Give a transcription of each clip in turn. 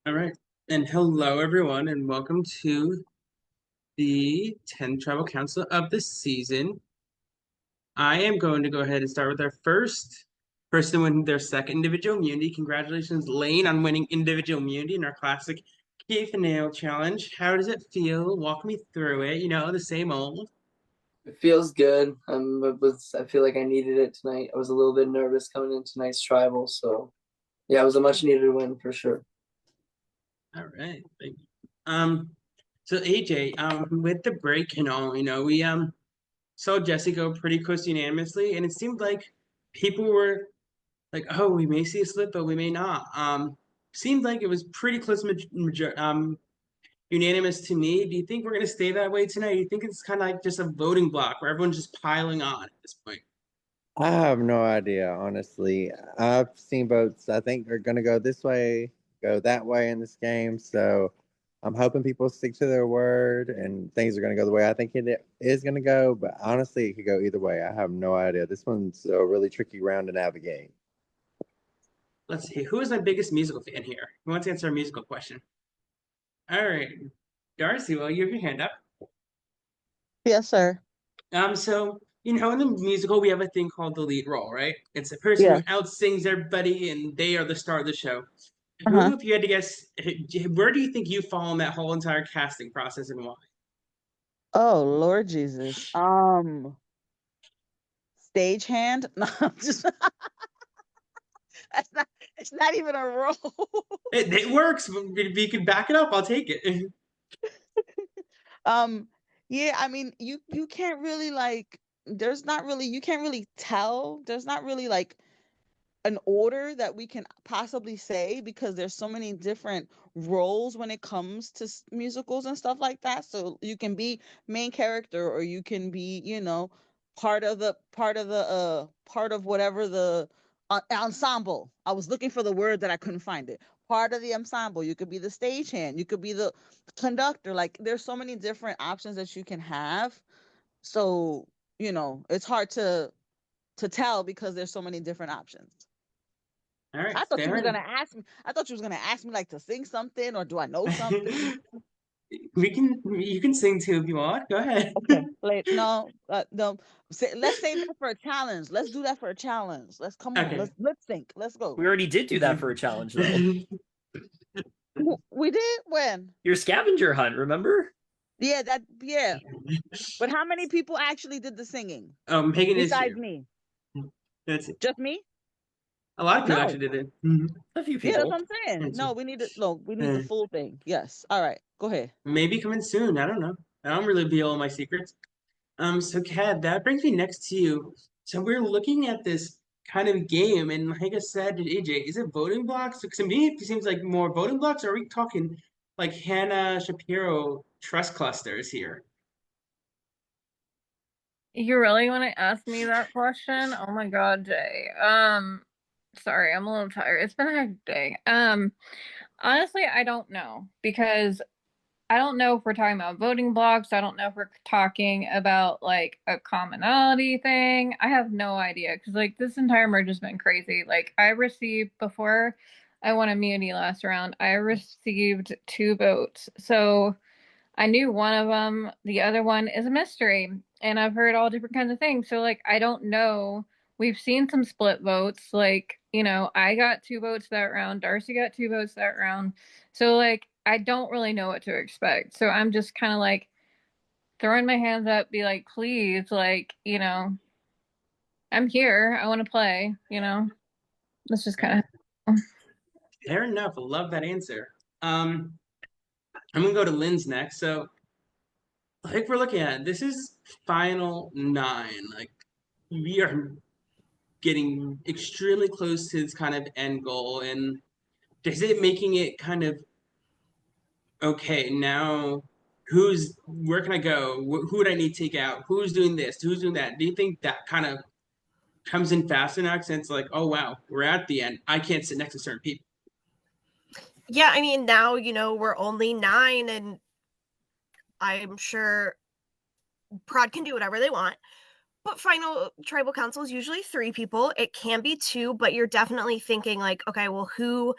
All right. And hello, everyone, and welcome to the 10th Tribal Council of the season. I am going to go ahead and start with our first person to win their second individual immunity. Congratulations, Lane, on winning individual immunity in our classic Keith and Nail challenge. How does it feel? Walk me through it. The same old. It feels good. I feel like I needed it tonight. I was a little bit nervous coming into tonight's tribal, so yeah, it was a much needed win for sure. All right. Thank you. So AJ, with the break and all, we saw Jesse go pretty close unanimously, and it seemed like people were like, oh, we may see a slip, but we may not. Seemed like it was pretty close, unanimous to me. Do you think we're gonna stay that way tonight? Do you think it's kind of like just a voting block where everyone's just piling on at this point? I have no idea, honestly. I've seen votes. I think they're going to go this way, go that way in this game. So I'm hoping people stick to their word and things are going to go the way I think it is going to go. But honestly, it could go either way. I have no idea. This one's a really tricky round to navigate. Let's see. Who is my biggest musical fan here? Who wants to answer a musical question? All right, Darcy. Well, you have your hand up. Yes, sir. So in the musical we have a thing called the lead role, right? It's a person who Yes. outsings everybody, and they are the star of the show. Uh-huh. Who, if you had to guess, where do you think you fall in that whole entire casting process, and why? Oh, Lord Jesus. Stagehand? No, I'm just that's not it's not even a role. It works. If you can back it up, I'll take it. Um, yeah, I mean, you can't really like there's not really you can't really tell. There's not really like an order that we can possibly say because there's so many different roles when it comes to musicals and stuff like that. So you can be main character or you can be, part of whatever the ensemble. I was looking for the word that I couldn't find it. Part of the ensemble. You could be the stagehand. You could be the conductor. Like there's so many different options that you can have. So, it's hard to tell because there's so many different options. All right, I thought you fair was gonna enough. ask me. I thought you was gonna ask me like to sing something or do I know something? You can sing too if you want. Go ahead. Okay, like no, no. Let's save that for a challenge. Let's do that for a challenge. Let's come on. Okay. Let's think. Let's We go. already did do that for a challenge, though. We did when? Your scavenger hunt, remember? Yeah, yeah. But how many people actually did the singing Megan is besides here. me? That's it. Just me? A lot of people No. actually did it. A few Yeah, that's people. what I'm saying. No, we need the full thing. Yes. All right. Go ahead. Maybe coming soon. I don't know. I don't really reveal all my secrets. So Kat, that brings me next to you. So we're looking at this kind of game, and like I said to AJ, is it voting blocks? To me, it seems like more voting blocks. Or are we talking like Hannah Shapiro trust clusters here? You really want to ask me that question? Oh my God, Jay. Sorry, I'm a little tired. It's been a hectic day. Honestly, I don't know because I don't know if we're talking about voting blocks. I don't know if we're talking about like a commonality thing. I have no idea because like this entire merge has been crazy. Like I received before I won immunity last round, I received 2 votes. So I knew one of them, the other one is a mystery, and I've heard all different kinds of things. So like I don't know. We've seen some split votes. Like, I got 2 votes that round, Darcy got 2 votes that round. So like I don't really know what to expect. So I'm just kind of like throwing my hands up, be like, please, like, I'm here. I want to play, That's just kind of Fair enough. I love that answer. I'm gonna go to Lynn's next. So like we're looking at this is final 9. Like we are getting extremely close to this kind of end goal, and is it making it kind of okay now? Where can I go? Who would I need to take out? Who's doing this? Who's doing that? Do you think that kind of comes in fast enough since like, oh wow, we're at the end. I can't sit next to certain people. Yeah, I mean, now, we're only 9, and I'm sure Prod can do whatever they want. But final tribal council is usually 3 people. It can be 2, but you're definitely thinking like, okay, well, who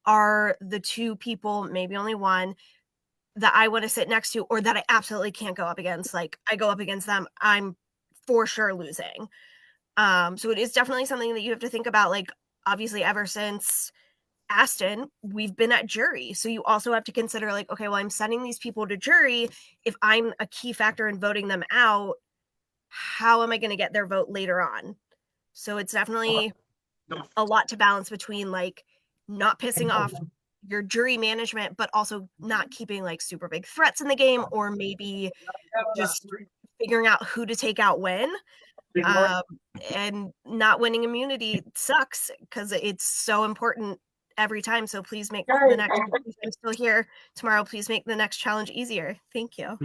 are the two people, maybe only one, that I want to sit next to or that I absolutely can't go up against. Like, I go up against them, I'm for sure losing. So it is definitely something that you have to think about. Like, obviously, ever since Aston, we've been at jury. So you also have to consider, like, okay, well, I'm sending these people to jury. If I'm a key factor in voting them out, how am I going to get their vote later on? So it's definitely a lot to balance between, like, not pissing off your jury management, but also not keeping like super big threats in the game, or maybe just figuring out who to take out when. And not winning immunity sucks because it's so important every time. So please make the next, if I'm still here tomorrow, please make the next challenge easier. Thank you.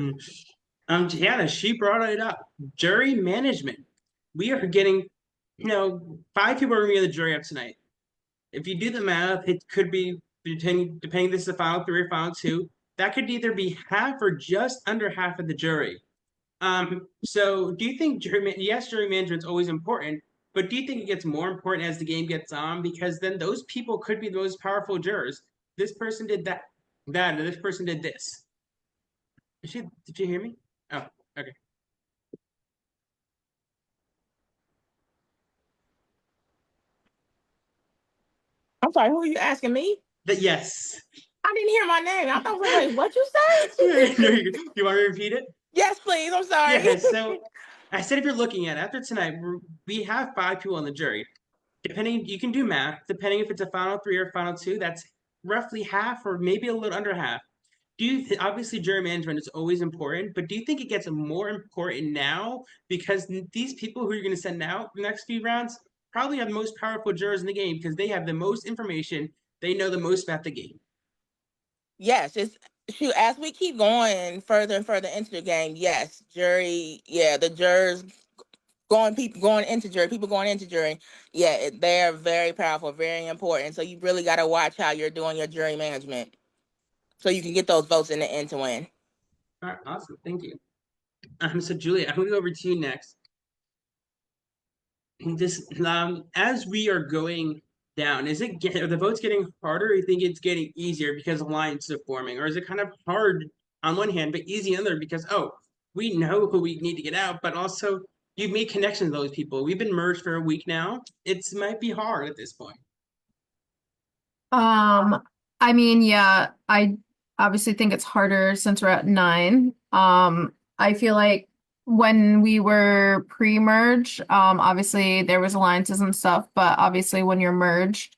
Gianna, she brought it up. Jury management. We are getting, 5 people are going to get the jury up tonight. If you do the math, it could be, depending this is the final 3 or final 2, that could either be half or just under half of the jury. So do you think yes, jury management is always important, but do you think it gets more important as the game gets on? Because then those people could be the most powerful jurors. This person did that, and this person did this. Did you hear me? Oh, okay. I'm sorry, who are you asking me? Yes. I didn't hear my name. I thought, wait, what'd you say? No, you want me to repeat it? Yes, please. I'm sorry. Yeah, so I said if you're looking at after tonight, we have 5 people on the jury. Depending, you can do math. Depending if it's a final 3 or final 2, that's roughly half or maybe a little under half. Obviously jury management is always important, but do you think it gets more important now because these people who you're going to send out the next few rounds probably have the most powerful jurors in the game because they have the most information, they know the most about the game? Yes, as we keep going further and further into the game, yes, jury, yeah, the jurors people going into jury, yeah, they're very powerful, very important. So you really got to watch how you're doing your jury management so you can get those votes in the end to win. All right, awesome, thank you. So Julia, I'm going to go over to you next. As we are going down, are the votes getting harder, or you think it's getting easier because alliances are forming, or is it kind of hard on one hand but easy on the other because we know who we need to get out, but also you've made connections with those people. We've been merged for a week now. It might be hard at this point. I mean, yeah, I obviously think it's harder since we're at 9. I feel like when we were pre-merge, obviously there was alliances and stuff, but obviously when you're merged,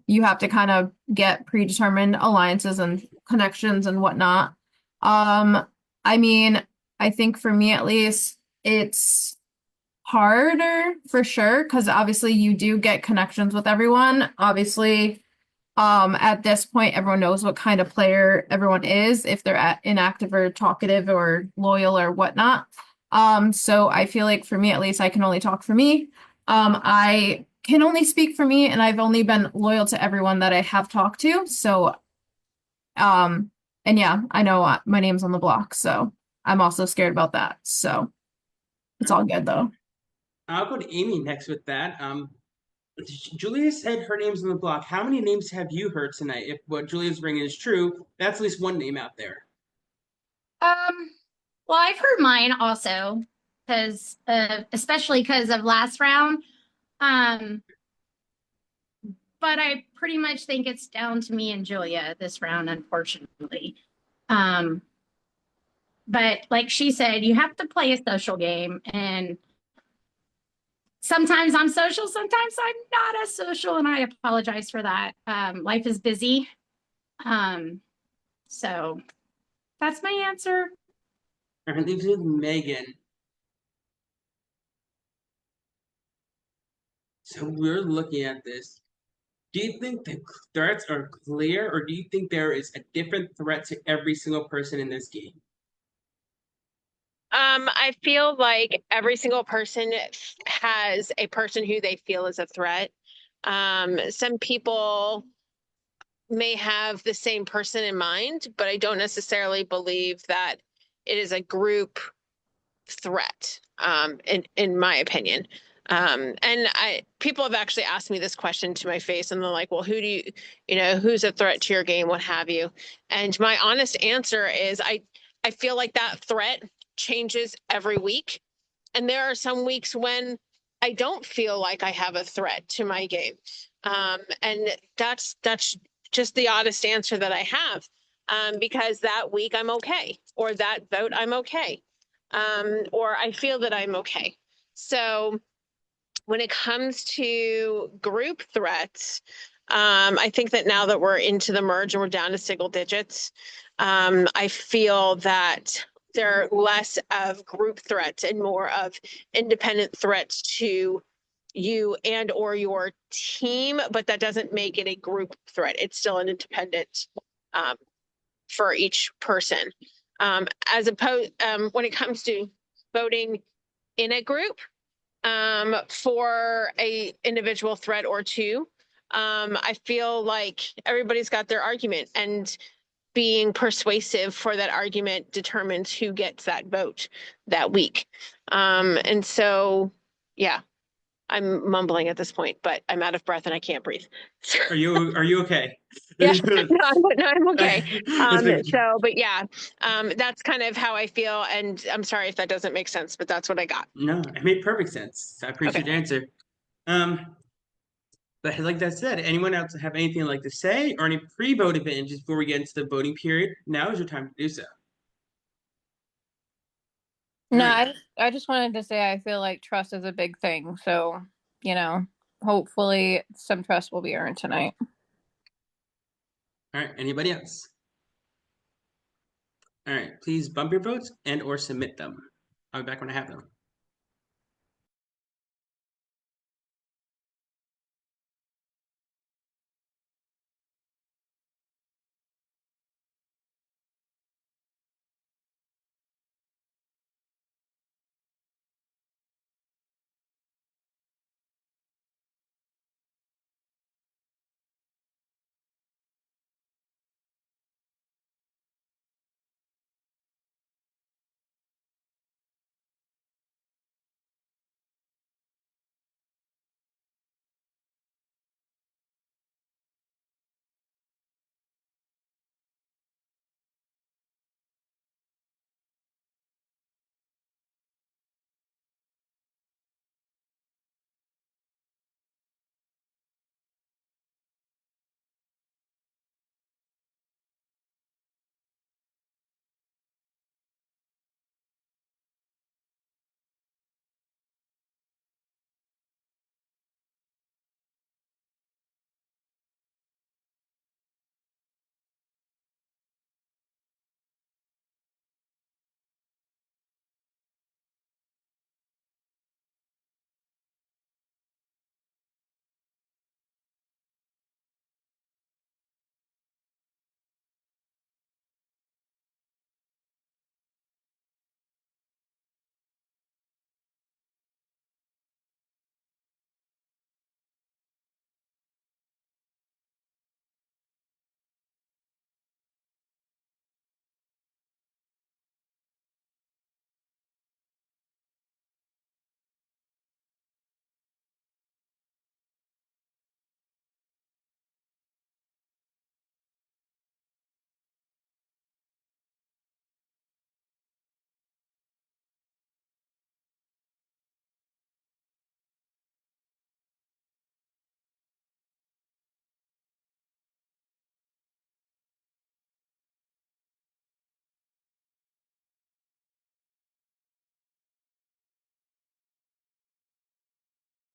you have to kind of get predetermined alliances and connections and whatnot. I mean, I think for me at least, it's harder for sure because obviously you do get connections with everyone. Obviously, at this point, everyone knows what kind of player everyone is, if they're inactive or talkative or loyal or whatnot. So I feel like for me at least, I can only talk for me. I can only speak for me, and I've only been loyal to everyone that I have talked to. So, and yeah, I know my name's on the block, so I'm also scared about that. So it's all good though. I'll go to Amy next with that. Julia said her name's on the block. How many names have you heard tonight? If what Julia's bringing is true, that's at least one name out there. Well, I've heard mine also, because especially because of last round. But I pretty much think it's down to me and Julia this round, unfortunately. But like she said, you have to play a social game, and sometimes I'm social, sometimes I'm not as social, and I apologize for that. Life is busy. So that's my answer. All right, leaves with Megan. So we're looking at this. Do you think the threats are clear, or do you think there is a different threat to every single person in this game? I feel like every single person has a person who they feel is a threat. Some people may have the same person in mind, but I don't necessarily believe that it is a group threat, in my opinion. And people have actually asked me this question to my face, and they're like, well, who do who's a threat to your game, what have you? And my honest answer is I feel like that threat changes every week. And there are some weeks when I don't feel like I have a threat to my game. And that's just the honest answer that I have. Because that week I'm okay, or that vote I'm okay, or I feel that I'm okay. So when it comes to group threats, I think that now that we're into the merge and we're down to single digits, I feel that there are less of group threats and more of independent threats to you and or your team, but that doesn't make it a group threat. It's still an independent for each person. As opposed, when it comes to voting in a group, for a individual threat or two, I feel like everybody's got their argument, and being persuasive for that argument determines who gets that vote that week. And so, yeah, I'm mumbling at this point, but I'm out of breath and I can't breathe. Are you okay? Yeah, no, I'm okay. Let's make- But yeah, that's kind of how I feel, and I'm sorry if that doesn't make sense, but that's what I got. No, it made perfect sense. I appreciate Okay. your answer. But like that said, anyone else have anything like to say or any pre-vote advantages before we get into the voting period? Now is your time to do so. No, Alright. I just wanted to say I feel like trust is a big thing. So, hopefully some trust will be earned tonight. All right, anybody else? All right, please bump your votes and or submit them. I'll be back when I have them.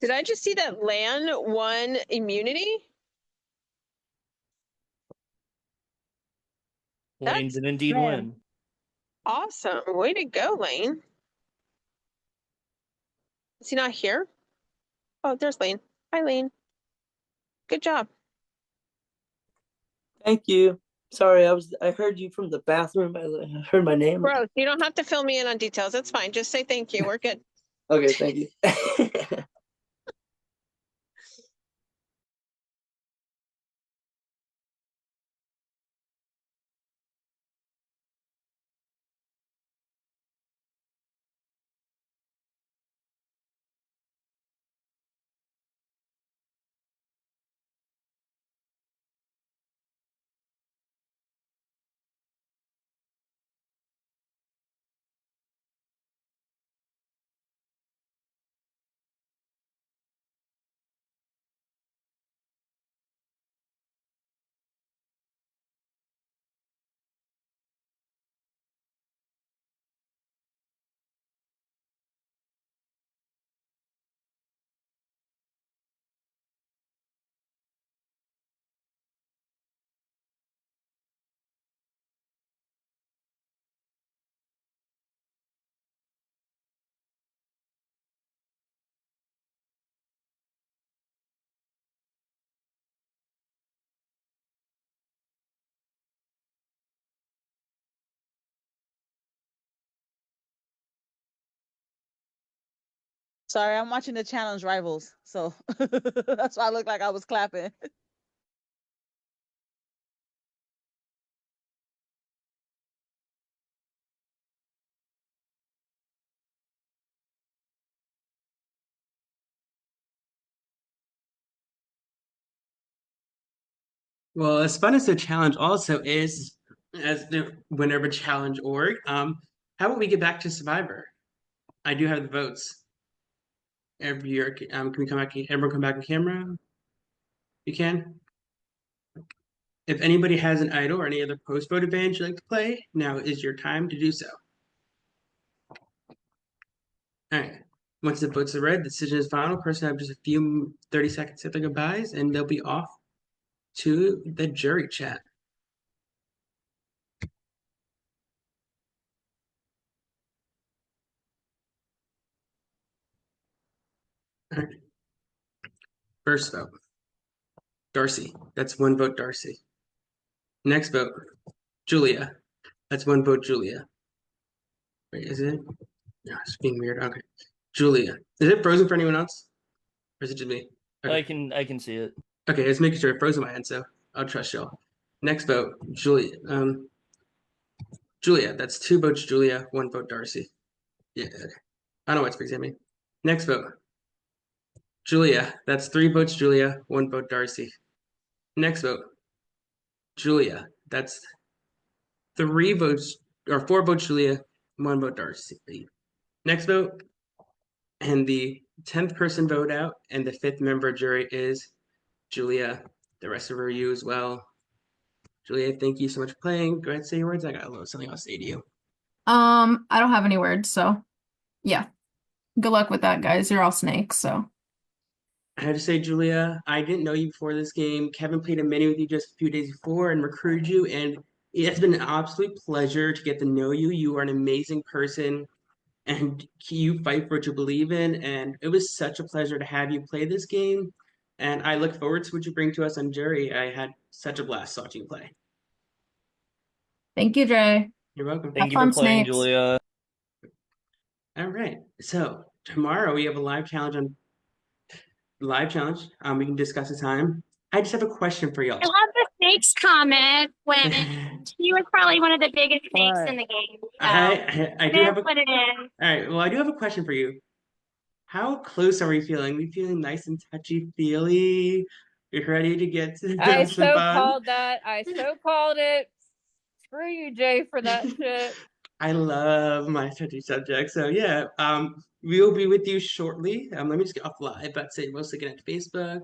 Did I just see that Lan won immunity? Lane That's did indeed win. awesome. Way to go, Lane. Is he not here? Oh, there's Lane. Hi, Lane. Good job. Thank you. Sorry, I heard you from the bathroom. I heard my name. Bro, you don't have to fill me in on details. It's fine. Just say thank you. We're good. Okay, thank you. Sorry, I'm watching the challenge rivals, so that's why I looked like I was clapping. Well, as fun as the challenge also is, as the winner of a challenge org, how about we get back to Survivor? I do have the votes. Every year, can we come back? Everyone come back on camera? You can. If anybody has an idol or any other post-vote advantage you'd like to play, now is your time to do so. All right. Once the votes are read, the decision is final. Person have just a few 30 seconds to say their goodbyes, and they'll be off to the jury chat. All right. First vote, Darcy. That's one vote, Darcy. Next vote, Julia. That's one vote, Julia. Wait, is it? No, it's being weird. Okay. Julia. Is it frozen for anyone else? Or is it just me? Okay. I can see it. Okay, let's make sure it froze on my end, so I'll trust y'all. Next vote, Julia. Julia, that's two votes, Julia, one vote, Darcy. Yeah, okay. I don't know what's freezing me. Next vote, Julia, that's three votes, Julia, one vote, Darcy. Next vote, Julia, that's three votes, or four votes, Julia, one vote, Darcy. Next vote, and the 10th person vote out, and the 5th member jury is Julia. The rest of her you as well. Julia, thank you so much for playing. Go ahead and say your words. I got a little something else to say to you. I don't have any words, so yeah. Good luck with that, guys. You're all snakes, so. I have to say, Julia, I didn't know you before this game. Kevin played a mini with you just a few days before and recruited you, and it's been an absolute pleasure to get to know you. You are an amazing person, and you fight for what you believe in, and it was such a pleasure to have you play this game, and I look forward to what you bring to us on jury. I had such a blast watching you play. Thank you, Jay. You're welcome. Thank you fun, for playing, snakes. Julia. All right, so tomorrow we have a live challenge on live challenge. We can discuss the time. I just have a question for y'all. I love the snakes comment when he was probably one of the biggest snakes Right. in the game. So I do have a put it in. all right. Well, I do have a question for you. How close are we feeling? We feeling nice and touchy feely? You're ready to get to I some so fun? called that. I so called it. Screw you, Jay, for that shit. I love my touchy subject. So yeah, we will be with you shortly. Let me just get off live, but say we'll stick it at Facebook.